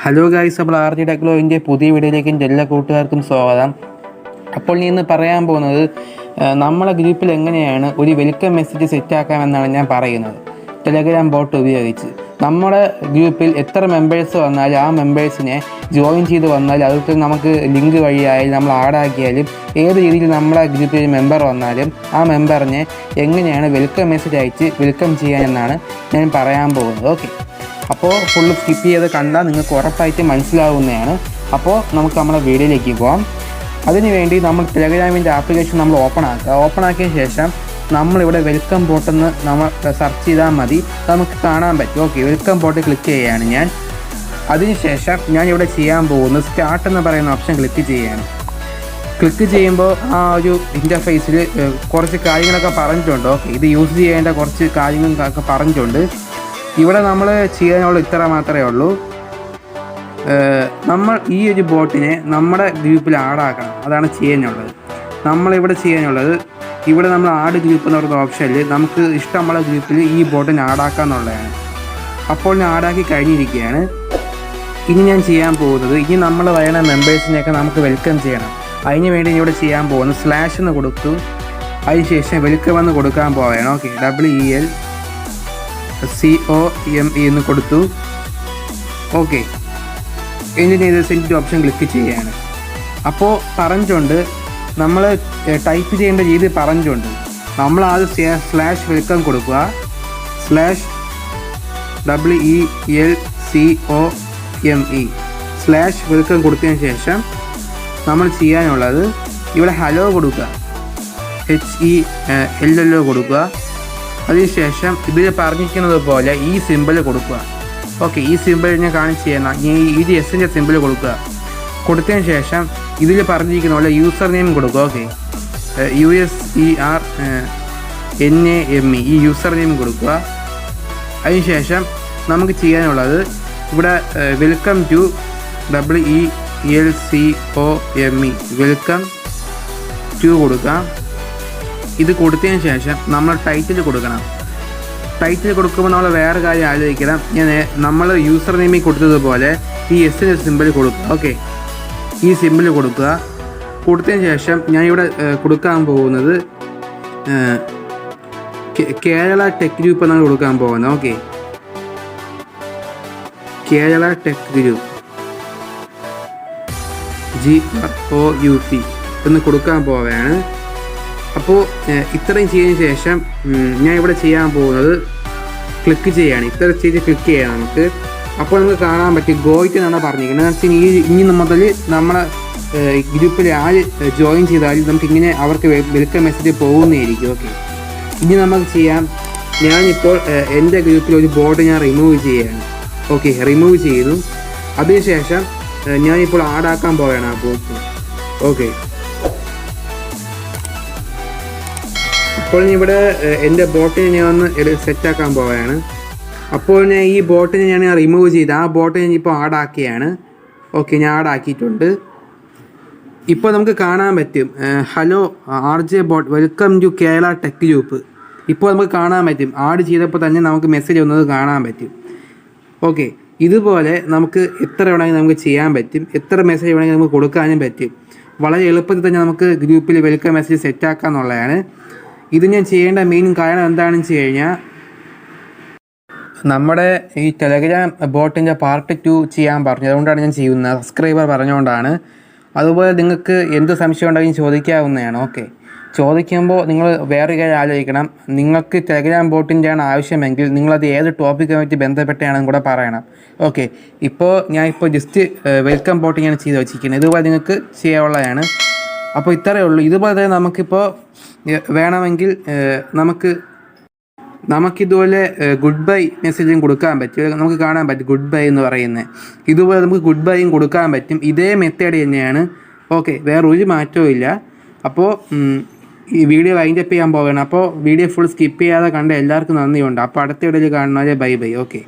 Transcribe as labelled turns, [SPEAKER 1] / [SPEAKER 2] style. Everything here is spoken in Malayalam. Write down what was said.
[SPEAKER 1] ഹലോ ഗൈസ്, നമ്മൾ ആർ ജി ടെക്നോളജിൻ്റെ പുതിയ വീഡിയോയിലേക്ക് എല്ലാ കൂട്ടുകാർക്കും സ്വാഗതം. അപ്പോൾ ഞാൻ ഇന്ന് പറയാൻ പോകുന്നത് നമ്മളെ ഗ്രൂപ്പിൽ എങ്ങനെയാണ് ഒരു വെൽക്കം മെസ്സേജ് സെറ്റാക്കാമെന്നാണ് ഞാൻ പറയുന്നത്. ടെലഗ്രാം ബോട്ട് ഉപയോഗിച്ച് നമ്മുടെ ഗ്രൂപ്പിൽ എത്ര മെമ്പേഴ്സ് വന്നാലും ആ മെമ്പേഴ്സിനെ ജോയിൻ ചെയ്ത് വന്നാൽ അതൊക്കെ നമുക്ക് ലിങ്ക് വഴിയായാലും നമ്മൾ ആഡാക്കിയാലും ഏത് രീതിയിൽ നമ്മളെ ഗ്രൂപ്പിൽ മെമ്പർ വന്നാലും ആ മെമ്പറിനെ എങ്ങനെയാണ് വെൽക്കം മെസ്സേജ് അയച്ച് വെൽക്കം ചെയ്യാനെന്നാണ് ഞാൻ പറയാൻ പോകുന്നത്. ഓക്കെ, അപ്പോൾ ഫുള്ള് സ്കിപ്പ് ചെയ്ത് കണ്ടാൽ നിങ്ങൾക്ക് ഉറപ്പായിട്ട് മനസ്സിലാവുന്നതാണ്. അപ്പോൾ നമുക്ക് നമ്മുടെ വീഡിയോയിലേക്ക് പോകാം. അതിനുവേണ്ടി നമ്മൾ ടെലഗ്രാമിൻ്റെ ആപ്ലിക്കേഷൻ നമ്മൾ ഓപ്പൺ ആക്കിയ ശേഷം നമ്മളിവിടെ വെൽക്കം ബോട്ടെന്ന് നമ്മൾ സെർച്ച് ചെയ്താൽ മതി, നമുക്ക് കാണാൻ പറ്റും. ഓക്കെ, വെൽക്കം ബോട്ട് ക്ലിക്ക് ചെയ്യുകയാണ് ഞാൻ. അതിനുശേഷം ഞാനിവിടെ ചെയ്യാൻ പോകുന്നത് സ്റ്റാർട്ട് എന്ന് പറയുന്ന ഓപ്ഷൻ ക്ലിക്ക് ചെയ്യുകയാണ്. ക്ലിക്ക് ചെയ്യുമ്പോൾ ആ ഒരു ഇൻ്റർഫേസിൽ കുറച്ച് കാര്യങ്ങളൊക്കെ പറഞ്ഞിട്ടുണ്ട്. ഓക്കെ, ഇത് യൂസ് ചെയ്യേണ്ട കുറച്ച് കാര്യങ്ങളൊക്കെ പറഞ്ഞിട്ടുണ്ട്. ഇവിടെ നമ്മൾ ചെയ്യാനുള്ള ഇത്ര മാത്രമേ ഉള്ളൂ. നമ്മൾ ഈ ഒരു ബോട്ടിനെ നമ്മുടെ ഗ്രൂപ്പിൽ ആഡാക്കണം, അതാണ് ചെയ്യാനുള്ളത്. നമ്മളിവിടെ ചെയ്യാനുള്ളത്, ഇവിടെ നമ്മൾ ആഡ് ഗ്രൂപ്പ് എന്ന് പറയുന്ന ഓപ്ഷനിൽ നമുക്ക് ഇഷ്ടമുള്ള ഗ്രൂപ്പിൽ ഈ ബോട്ടിനെ ആഡാക്കുക എന്നുള്ളതാണ്. അപ്പോൾ ഞാൻ ആഡാക്കി കഴിഞ്ഞിരിക്കുകയാണ്. ഇനി ഞാൻ ചെയ്യാൻ പോകുന്നത്, ഇനി നമ്മൾ വേണ മെമ്പേഴ്സിനെയൊക്കെ നമുക്ക് വെൽക്കം ചെയ്യണം. അതിന് വേണ്ടി ഇവിടെ ചെയ്യാൻ പോകുന്നത് സ്ലാഷ് എന്ന് കൊടുത്തു, അതിനുശേഷം വെൽക്കം എന്ന് കൊടുക്കാൻ പോവുകയാണ്. ഓക്കെ, WELCOME എന്ന് കൊടുത്തു. ഓക്കെ, എന്നിട്ട് ഇത് സെൻഡ് ഓപ്ഷൻ ക്ലിക്ക് ചെയ്യുകയാണ്. അപ്പോൾ പറഞ്ഞുകൊണ്ട് നമ്മൾ ടൈപ്പ് ചെയ്യേണ്ട രീതി പറഞ്ഞുകൊണ്ട് നമ്മൾ ആദ്യം സ്ലാഷ് വെൽക്കം കൊടുക്കുക. WELCOME സ്ലാഷ് വെൽക്കം കൊടുത്തതിന് ശേഷം നമ്മൾ ചെയ്യാനുള്ളത് ഇവിടെ ഹലോ കൊടുക്കുക, HELLO കൊടുക്കുക. അതിനുശേഷം ഇതിൽ പറഞ്ഞിരിക്കുന്നത് പോലെ ഈ സിമ്പിൾ കൊടുക്കുക. ഓക്കെ, ഈ സിമ്പിൾ ഞാൻ കാണിച്ച് ചെയ്യുന്ന ഇത് എസിൻ്റെ സിമ്പിൾ കൊടുക്കുക. കൊടുത്തതിന് ശേഷം ഇതിൽ പറഞ്ഞിരിക്കുന്ന പോലെ യൂസർ നെയിം കൊടുക്കുക. ഓക്കെ, USERNAME ഈ യൂസർ നെയിം കൊടുക്കുക. അതിനുശേഷം നമുക്ക് ചെയ്യാനുള്ളത് ഇവിടെ welcome to WELCOME welcome to കൊടുക്കുക. ഇത് കൊടുത്തതിന് ശേഷം നമ്മൾ ടൈറ്റിൽ കൊടുക്കണം. ടൈറ്റിൽ കൊടുക്കുമ്പോൾ നമ്മൾ വേറെ കാര്യം ആലോചിക്കണം. നമ്മൾ യൂസർ നെയിമിൽ കൊടുത്തതുപോലെ ഈ എസിൻ്റെ സിമ്പിൾ കൊടുക്കുക. ഓക്കെ, ഈ സിമ്പിൾ കൊടുക്കുക. കൊടുത്തതിന് ശേഷം ഞാനിവിടെ കൊടുക്കാൻ പോകുന്നത് കേരള ടെക് ഗ്രൂപ്പ് എന്നാണ് കൊടുക്കാൻ പോകുന്നത്. Okay, Kerala Tech group GROUP എന്ന് കൊടുക്കാൻ പോവുകയാണ്. അപ്പോൾ ഇത്രയും ചെയ്തതിന് ശേഷം ഞാൻ ഇവിടെ ചെയ്യാൻ പോകുന്നത് ക്ലിക്ക് ചെയ്യുകയാണ്. ഇത്ര ചെയ്ത് ക്ലിക്ക് ചെയ്യാം നമുക്ക്. അപ്പോൾ നമുക്ക് കാണാൻ പറ്റും ഗോയിറ്റ് എന്നാണ് പറഞ്ഞിരിക്കുന്നത്. എന്ന് വെച്ചാൽ ഇനി മുതൽ നമ്മളെ ഗ്രൂപ്പിൽ ആര് ജോയിൻ ചെയ്താലും നമുക്കിങ്ങനെ അവർക്ക് വെൽക്കം മെസ്സേജ് പോകുന്നതായിരിക്കും. ഓക്കെ, ഇനി നമുക്ക് ചെയ്യാം. ഞാനിപ്പോൾ എൻ്റെ ഗ്രൂപ്പിൽ ഒരു ബോർഡ് ഞാൻ റിമൂവ് ചെയ്യുകയാണ്. ഓക്കെ, റിമൂവ് ചെയ്തു. അതിനുശേഷം ഞാനിപ്പോൾ ആഡാക്കാൻ പോവുകയാണ് ആ ബോട്ട്. ഓക്കെ, അപ്പോൾ ഇവിടെ എൻ്റെ ബോട്ടിനെ ഞാൻ ഒന്ന് സെറ്റാക്കാൻ പോവുകയാണ്. അപ്പോൾ ഞാൻ ഈ ബോട്ടിനെ ഞാൻ റിമൂവ് ചെയ്ത് ആ ബോട്ടിനെ ഞാൻ ഇപ്പോൾ ആഡാക്കിയാണ്. ഓക്കെ, ഞാൻ ആഡാക്കിയിട്ടുണ്ട്. ഇപ്പോൾ നമുക്ക് കാണാൻ പറ്റും hello RJ bot welcome to Kerala Tech Group. ഇപ്പോൾ നമുക്ക് കാണാൻ പറ്റും, ആഡ് ചെയ്തപ്പോൾ തന്നെ നമുക്ക് മെസ്സേജ് വന്നത് കാണാൻ പറ്റും. ഓക്കെ, ഇതുപോലെ നമുക്ക് എത്ര വേണമെങ്കിൽ നമുക്ക് ചെയ്യാൻ പറ്റും, എത്ര മെസ്സേജ് വേണമെങ്കിൽ നമുക്ക് കൊടുക്കാനും പറ്റും. വളരെ എളുപ്പത്തിൽ തന്നെ നമുക്ക് ഗ്രൂപ്പിൽ വെൽക്കം മെസ്സേജ് സെറ്റാക്കുക എന്നുള്ളതാണ്. ഇത് ഞാൻ ചെയ്യേണ്ട മെയിൻ കാരണം എന്താണെന്ന് വെച്ച് കഴിഞ്ഞാൽ, നമ്മുടെ ഈ ടെലഗ്രാം ബോട്ടിൻ്റെ പാർട്ട് 2 ചെയ്യാൻ പറഞ്ഞു, അതുകൊണ്ടാണ് ഞാൻ ചെയ്യുന്നത്. സബ്സ്ക്രൈബർ പറഞ്ഞുകൊണ്ടാണ്. അതുപോലെ നിങ്ങൾക്ക് എന്ത് സംശയം ഉണ്ടെങ്കിലും ചോദിക്കാവുന്നതാണ്. ഓക്കെ, ചോദിക്കുമ്പോൾ നിങ്ങൾ വേറെ കാര്യം ആലോചിക്കണം. നിങ്ങൾക്ക് ടെലഗ്രാം ബോട്ടിൻ്റെയാണ് ആവശ്യമെങ്കിൽ നിങ്ങളത് ഏത് ടോപ്പിക്കുമായിട്ട് ബന്ധപ്പെട്ടാണെന്ന് കൂടെ പറയണം. ഓക്കെ, ഞാനിപ്പോൾ ജസ്റ്റ് വെൽക്കം ബോട്ട് ഞാൻ ചെയ്ത് വെച്ചിരിക്കുന്നത്. ഇതുപോലെ നിങ്ങൾക്ക് ചെയ്യാനുള്ളതാണ്. അപ്പോൾ ഇത്രയേ ഉള്ളൂ. ഇതുപോലെ തന്നെ നമുക്കിപ്പോൾ വേണമെങ്കിൽ നമുക്കിതുപോലെ ഗുഡ് ബൈ മെസ്സേജും കൊടുക്കാൻ പറ്റും. നമുക്ക് കാണാൻ പറ്റും ഗുഡ് ബൈ എന്ന് പറയുന്നത്. ഇതുപോലെ നമുക്ക് ഗുഡ് ബൈയും കൊടുക്കാൻ പറ്റും. ഇതേ മെത്തേഡ് തന്നെയാണ്. ഓക്കെ, വേറെ ഒരു മാറ്റവും ഇല്ല. അപ്പോൾ ഈ വീഡിയോ വൈൻഡപ്പ് ചെയ്യാൻ പോവുകയാണ്. അപ്പോൾ വീഡിയോ ഫുൾ സ്കിപ്പ് ചെയ്യാതെ കണ്ട എല്ലാവർക്കും നന്ദിയുണ്ട്. അപ്പോൾ അടുത്ത വീഡിയോയിൽ കാണുന്നവരെ ബൈ ബൈ. ഓക്കെ.